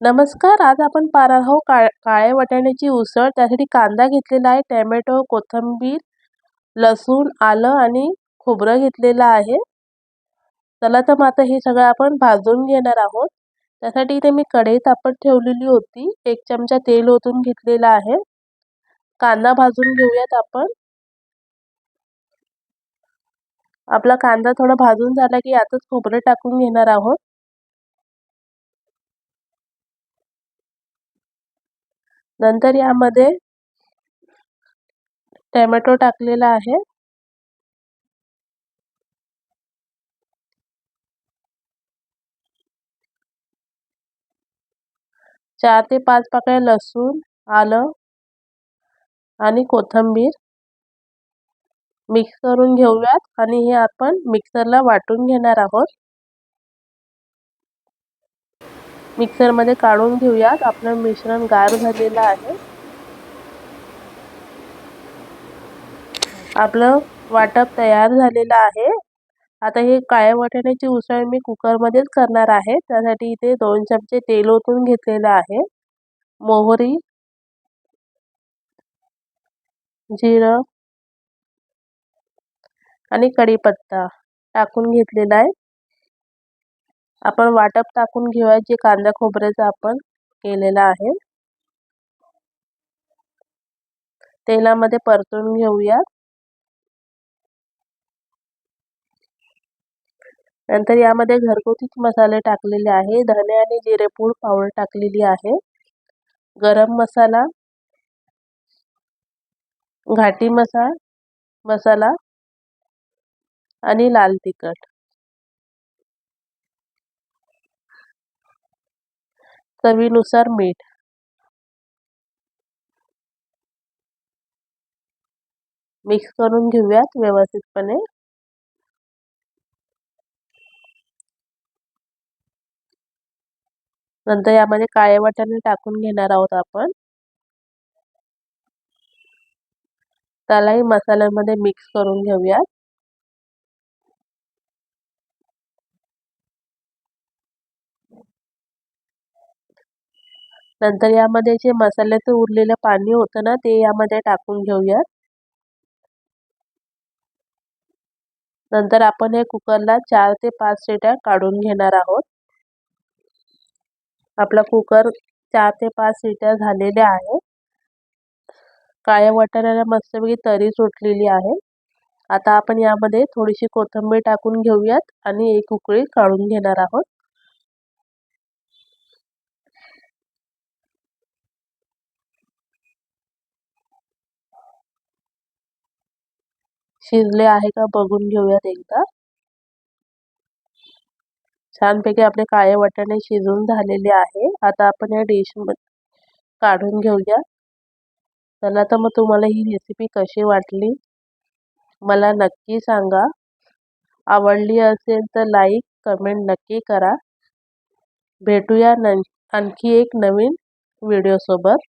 नमस्कार. आज आपण पाहणार आहोत काळ्या वाटाण्याची उसळ. त्यासाठी कांदा घेतलेला आहे, टोमॅटो, कोथिंबीर, लसूण, आलं आणि खोबरं घेतलेलं आहे. चला तर मग आता हे सगळं आपण भाजून घेणार आहोत. त्यासाठी इथे मी कढई तापत ठेवलेली होती. 1 चमचा तेल ओतून घेतलेला आहे. कांदा भाजून घेऊयात आपण. आपला कांदा थोडा भाजून झाला की यातच खोबरं टाकून घेणार आहोत. नंतर यामध्ये टोमॅटो टाकलेला आहे. 4 ते 5 पाकळ्या लसूण, आलं आणि कोथिंबीर मिक्स करून घेऊयात आणि हे आपण मिक्सरला वाटून घेणार आहोत. मिक्सरमध्ये काढून घेऊयात. आपलं मिश्रण गार झालेलं आहे. आपलं वाटप तयार झालेलं आहे. आता हे काळ्या वाटाण्याची उसळ मी कुकरमध्येच करणार आहे. त्यासाठी इथे 2 चमचे तेल ओतून घेतलेलं आहे. मोहरी, जिरं आणि कढीपत्ता टाकून घेतलेला आहे. आपण वाटप टाकून घेऊया जे कांदा खोबऱ्याचं आपण केलेलं आहे. तेलामध्ये परतून घेऊया. नंतर यामध्ये घरगुती मसाले टाकलेले आहे. धने आणि जिरेपूड पावडर टाकलेली आहे. गरम मसाला, घाटी मसाला आणि लाल तिखट. चवीनुसार मीठ. मिक्स करून घेऊयात व्यवस्थितपणे. नंतर यामध्ये काळे वाटाणे टाकून घेणार आहोत आपण. त्यालाही मसाल्यामध्ये मिक्स करून घेऊयात. नंतर यामध्ये जे मसाल्याचं उरलेलं पाणी होतं ना ते यामध्ये टाकून घेऊयात. नंतर आपण हे कुकरला 4 ते 5 शिट्या काढून घेणार आहोत. आपला कुकर 4 ते 5 शिट्या झालेल्या आहेत. काळ्या वाटाण्याला मस्तपैकी तरी सुटलेली आहे. आता आपण यामध्ये थोडीशी कोथिंबीर टाकून घेऊयात आणि एक उकळी काढून घेणार आहोत. शिजले आहे का बघून घेऊयात एकदा. छानपैकी आपले काळे वाटाणे शिजून झालेले आहे. आता आपण या डिश काढून घेऊया. चला तर मग तुम्हाला ही रेसिपी कशी वाटली मला नक्की सांगा. आवडली असेल तर लाईक कमेंट नक्की करा. भेटूया आणखी एक नवीन व्हिडिओ सोबत.